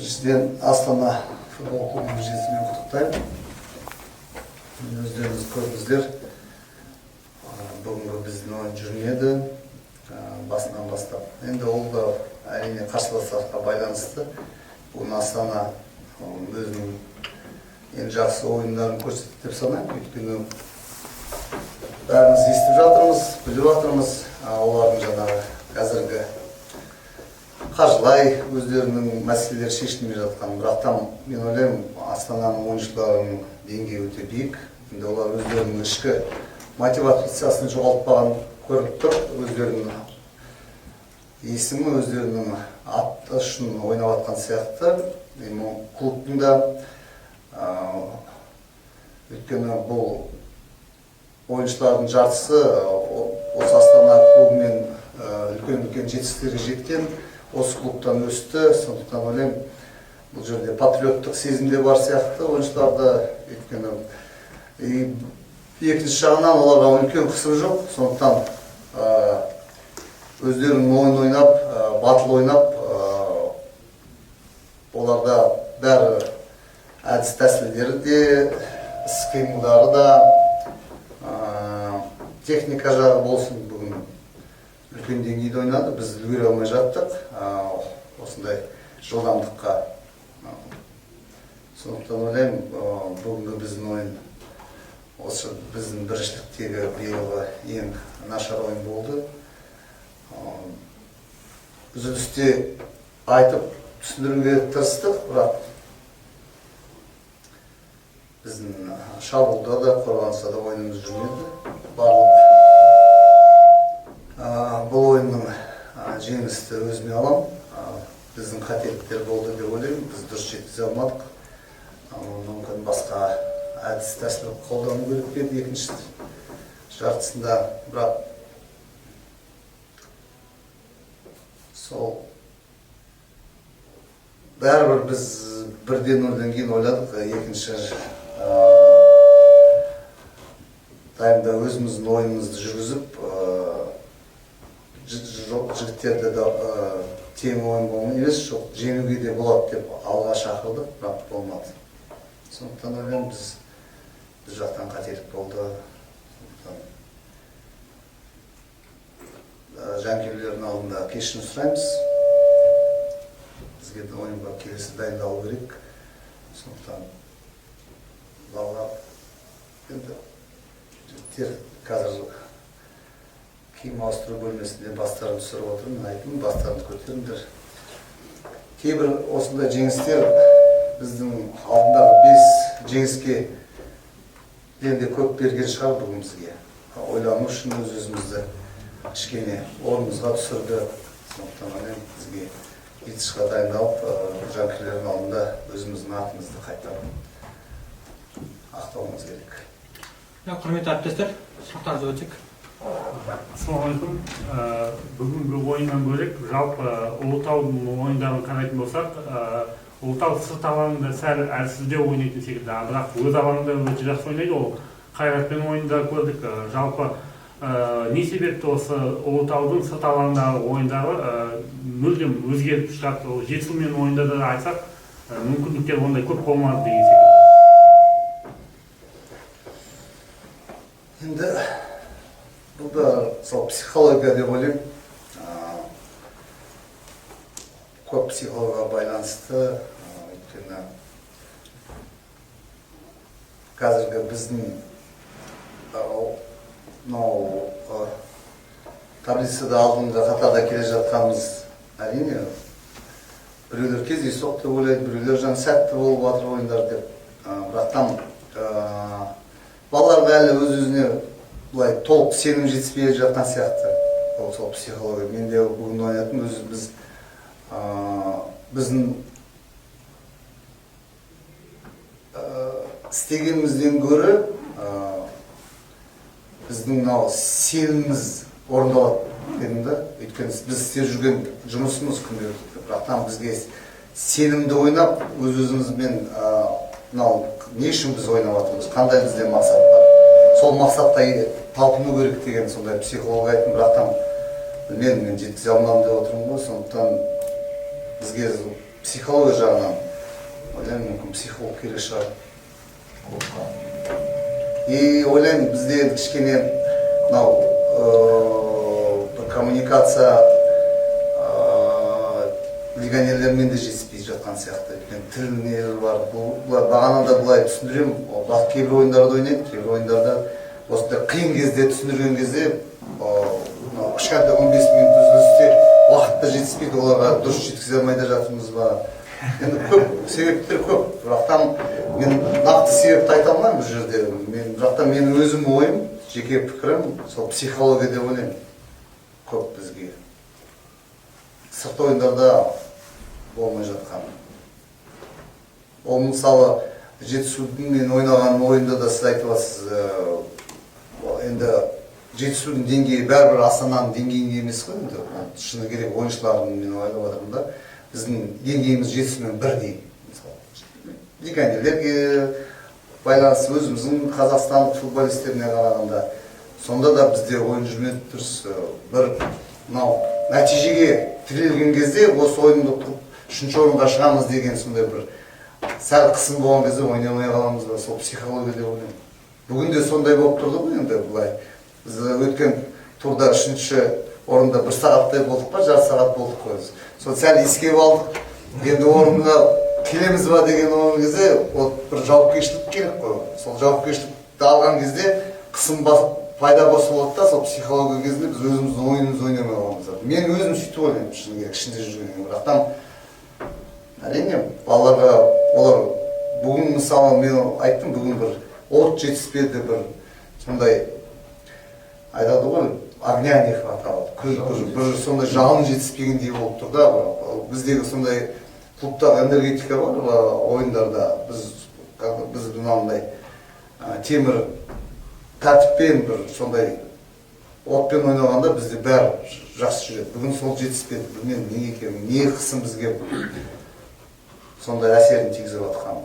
Біріншіден Астана футбол клубының жеңісімен құттықтаймын. Өздеріңіз көрдіңіздер, бүгінгі біздің ойын жүрмеді басынан бастап. Енді ол да әрине қарсыластарға байланысты. Бүгін Астана өзінің ең жақсы ойындарын көрсетті деп санаймын. Өйткені бәріміз естіп жатырмыз, біліп жатырмыз, олардың жаңағы қазіргі қаржылай өздерінің мәселелері шешілмей жатқан. Бірақтан мен ойлаймын, Астананың ойыншыларының деңгейі өте биік. Енді олар өздерінің ішкі мотивациясын жоғалтпаған көрініп тұр. Өздерінің есімі, өздерінің аты үшін ойнап жатқан сияқты. Клубтың да өйткені бұл ойыншылардың жартысы осы Астана клубымен үлкен жетістіктерге жеткен, осы клубтан өсті. Сондықтан ойлаймын, бұл жерде патриоттық сезімде бар сияқты ойыншыларда. Өйткені екінші жағынан оларға үлкен қысым жоқ. Сондықтан өздерінің ойын ойнап, батыл ойнап, оларда бәрі әдіс тәсілдері де, іс-қимылдары да, техника жағы болсын, бүгін үлкен деңгейде ойнады. Біз үлгере алмай жаттық осындай жылдамдыққа. Сондықтан ойлаймын, бүгінгі біздің ойын осы біздің біріншіліктегі биылғы ең нашар ойын болды. Үзілісте айтып түсіндіруге тырыстық, бірақ біздің шабуылда да, қорғаныста да ойынымыз жүрмеді. Бұл ойынның жеңісті өзіме алам. Біздің қателіктер болды деп ойлаймын. Біз дұрыс жеткізе алмадық. Мүмкін басқа әдіс тәсіл қолдану керек еді екінші жартысында. Бірақ сол бәрібір біз 1-0-ден кейін ойладық. Екінші таймда өзіміздің ойынымызды жүргізіп, жігіттерді де тең ойын болмай емес, жоқ, жеңуге де болады деп алға шақырдық, бірақ болмады. Сондықтан ойлаймын, біз жақтан қателік болды. Жанкүйерлердің алдында кешірім сұраймыз. Бізге де ойынға келесі дайындалу керек. Сондықтан балалар енді жігіттер қазір киім ауыстыру бөлмесінде бастарын түсіріп отырмын. Айтын, бастарын көтеріңдер. Кейбір осындай жеңістер біздің алдындағы 5 жеңіске енді көп берген шығар бүгін бізге. Ойлану үшін өзімізді кішкене орнымызға түсірді. Сондықтан бізге жетішқа дайындалып, жанкүйерлердің алдында өзіміздің атымызды қайтарып ақтауымыз керек. Құрметті әріптестер, сұрақтарыңызды өтсек. Ассалаумағалейкум. Бүгінгі ойыннан бөлек, жалпы Ұлытаудың ойындарын қарайтын болсақ, Ұлытау сырт алаңында сәл әлсіздеу ойнайтын секілді, бірақ өз алаңында өте жақсы ойнайды. Ол Қайратпен ойында көрдік. Жалпы не себепті осы Ұлытаудың сырт алаңдағы ойындары мүлдем өзгеріп шығады? Жетісумен ойында да айтсақ, мүмкіндіктер ондай көп болмады деген секілді. Енді бұл да сол психология деп ойлаймын. Көп психологияға байланысты. Өйткені қазіргі біздің таблицада алдыңғы қатарда келе жатқанымыз әрине біреулер кездейсоқ деп ойлайды, біреулер жаңа сәтті болып жатыр ойындар деп. Бірақтан балаларға әлі өз-өзіне бұлай толық сенім жетіспей жатқан сияқты. Ол сол психология. Мен де бүгін ойнайтын біздің істегенімізден гөрі біздің сеніміміз орындалады дедім да. Өйткені біз істеп жүрген жұмысымыз күнделікті. Бірақтан бізге сенімді ойнап, өз-өзімізбен не үшін біз ойнап жатырмыз, қандай бізде мақсат бар. Сол мақсатқа талпыну керек деген сондай психолог айтын. Бірақтан мен жеткізе алмадым деп отырмын ғой. Сондықтан бізге психология жағынан ойлаймын мүмкін психолог керек шығар. И ойлаймын бізде кішкене мынау бір коммуникация легионерлермен де жетіспей жатқан сияқты. Тіл нелер бар. Бағанада былай түсіндіремін. Кейбір ойындарды ойнайды, кейбір ойындарда осындай қиын кезде түсіндірген кезде кішкентай 15 минут үзілісте уақытта жетіспейді, оларға дұрыс жеткізе алмай да жатырмыз ба. Енді көп себептер көп. Бірақтан мен нақты себепті айта алмаймын бұл жерде. Бірақтан менің өзім ойым, жеке пікірім, сол психология деп ойлаймын. Көп бізге. Сырт ойындарда болмай жатқан. Ол мысалы Жетісудың мен ойнаған ойында да сіз айтып жатсыз. Енді Жетісудың деңгейі бәрібір Астананың деңгейінде емес қой. Енді шыны керек ойыншылардың мен ойлап отырмын да. Біздің деңгейіміз Жетісумен бірдей. Легионерлерге байланысты өзіміздің қазақстандық футболистеріне қарағанда. Сонда да бізде ойын жүрмеді дұрыс. Бір нәтижеге тірелген кезде осы ойынды тұрып 3-ші орынға шығамыз деген сондай бір сәл қысым болған кезде ойнай алмай қаламыз ба, сол психология деп ойлаймын. Бүгін де сондай болып тұрды ғой енді былай. Біз өткен турда 3-ші орында 1 сағаттай болдық па, жарты сағат болдық қой. Сол сәл ескеп алдық. Енді орынға келеміз ба деген ойын кезде бір жауапкершілік керек қой. Сол жауапкершілікті алған кезде қысым пайда болады да, сол психология кезінде біз өзіміздің ойынымызды ойнамай қаламыз. Мен өзім сөйтіп ойлаймын, шыны керек, ішінде жүргеннен. Бірақтан әрине балаларға олар бүгін мысалы мен айттым, бүгін бір от жетіспеді, бір сондай айтады ғой, огня не хватало, бір сондай жалын жетіспегендей болып тұр да. Біздегі сондай клубтағы энергетика бар ойындарда. Біз мынандай темір тәртіппен бір сондай отпен ойнағанда бізде бәрі жақсы жүреді. Бүгін сол жетіспеді. Білмедім не екенін, не қысым бізге сондай әсерін тигізіп жатқан.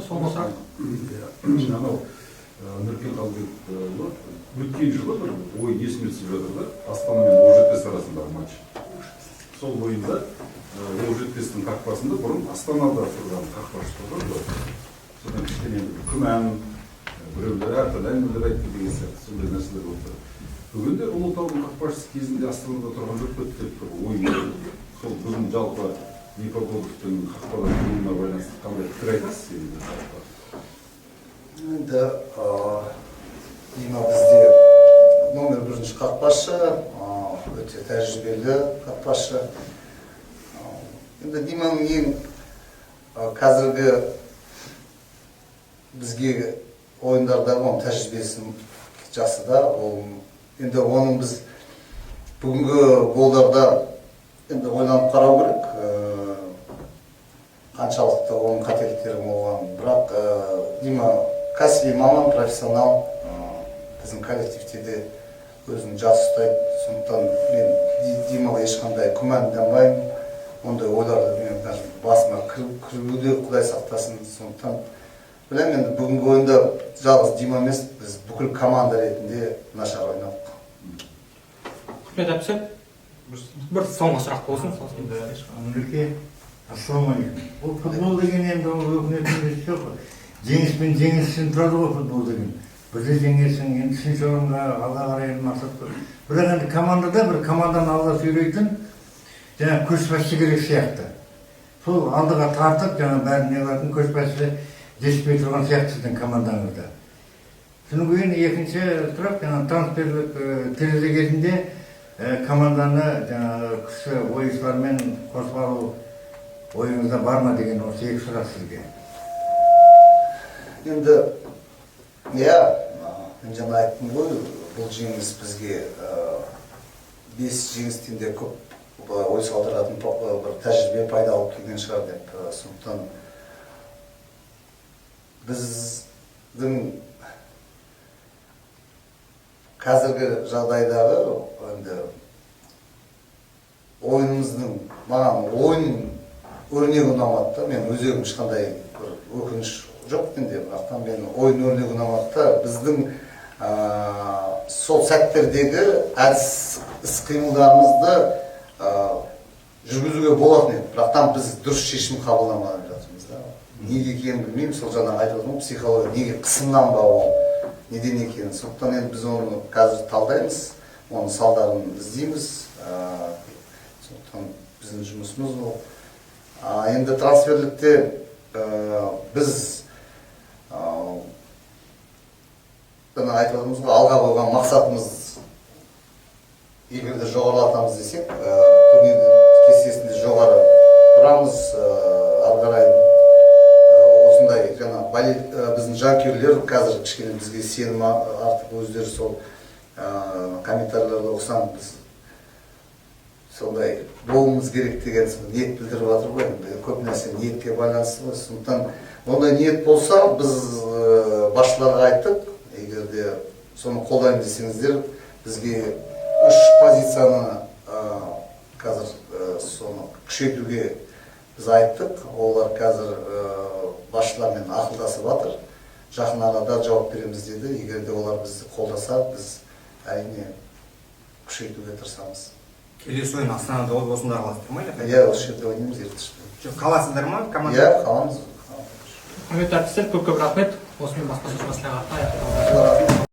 Соңғы сұрақ. Нұркен Қалбекұлы, өткен жылы бір ойын есіме түсіп жатыр да, Астана мен ОЖТС арасындағы матч. Сол ойында ОЖТС-тің қақпасында бұрын Астанада тұрған қақпашы тұрды. Содан кішкене күмән, біреулер әртүрлі әңгімелер айтты деген сияқты сондай нәрселер болды. Бүгінде Ұлытаудың қақпашысы кезінде Астанада тұрған жоқ па деп бір ойын. Сол бүгін жалпы Николковтың қақпадан тұруына байланысты қандай пікір айтасыз енді? Енді Дима бізде номер 1-ші қақпашы, өте тәжірибелі қақпашы. Енді Диманың ең қазіргі бізге ойындардағы тәжірибесін жақсы да. Енді оның біз бүгінгі голдарда енді ойланып қарау керек. Қаншалықты оның қателіктері болған. Бірақ Дима кәсіби маман, профессионал, біздің коллективте де өзін жақсы ұстайды. Сондықтан мен Димаға ешқандай күмәнданбаймын. Ондай ойларды мен басыма кіруде Құдай сақтасын. Сондықтан білемін, енді бүгінгі ойында жалғыз Дима емес, біз бүкіл команда ретінде нашар ойнадық. Құрмет әпсі, бір соңғы сұрақ болсын. Нұреке, ассалаумағалейкум. Бұл футбол деген енді өкінетін нәрсе жоқ. Жеңіс пен жеңіс үшін тұрады ғой футбол деген. Бізде жеңесің, енді 3-ші орынға алға қарай мақсат қой. Бірақ енді командада бір команданы алға сүйрейтін жаңағы көшбасшы керек сияқты. Сол алдыға тартып, жаңағы бәрін неғылатын көшбасшы жетіспей тұрған сияқты сіздің командаңызда. Соның кейін екінші сұрақ, жаңағы трансферлік терезе кезінде команданы жаңағы күшті ойыншылармен қосып алу ойыңызда бар ма деген осы екі сұрақ сізге. Енді, мен жаңа айттым ғой, бұл жеңіс бізге 5 жеңістен де көп ой салдыратын бір тәжірибе пайда алып келген шығар деп. Сондықтан біздің қазіргі жағдайдағы ойынымыздың маған ойын өрнегі ұнамады да. Мен өзегім ешқандай бір өкініш жоқ енді, бірақтан мен ойын өрнегі ұнамады да. Біздің сол сәттердегі әдіс іс-қимылдарымызды жүргізуге болатын еді, бірақтан біз дұрыс шешім қабылдамай жатырмыз да. Неге екенін білмеймін, сол жаңа айтып отырмын, психология неге қысымнан ба ол, неден екенін. Сондықтан енді біз оны қазір талдаймыз, оның салдарын іздейміз. Сондықтан біздің жұмысымыз ол. Енді трансферлікте біз жаңа айтып отырмыз ғой, алға қойған мақсатымыз егер де жоғарылатамыз десек, турнир кестесінде жоғары тұрамыз, ары қарай осындай жаңа біздің жанкүйерлер қазір кішкене бізге сенім артып өздері сол комментарийлерді оқысам, біз сондай болуымыз керек деген ниет білдіріп жатыр ғой. Енді көп нәрсе ниетке байланысты ғой. Сондықтан ондай ниет болса, біз басшыларға айттық, егер де соны қолдаймын десеңіздер, бізге 3 позицияны қазір соны күшейтуге біз айттық. Олар қазір басшылармен ақылдасып жатыр. Жақын арада жауап береміз деді. Егер де олар бізді қолдаса, біз әрине күшейтуге тырысамыз. Келесі ойын Астанада осында қаласыздар ма? Иә, осы жерде ойнаймыз ертіште. Жоқ, қаласыздар ма? Иә, қаламыз. Құрметті әріптестер, көп рахмет. Осымен баспасөз маслихатын аяқтауға.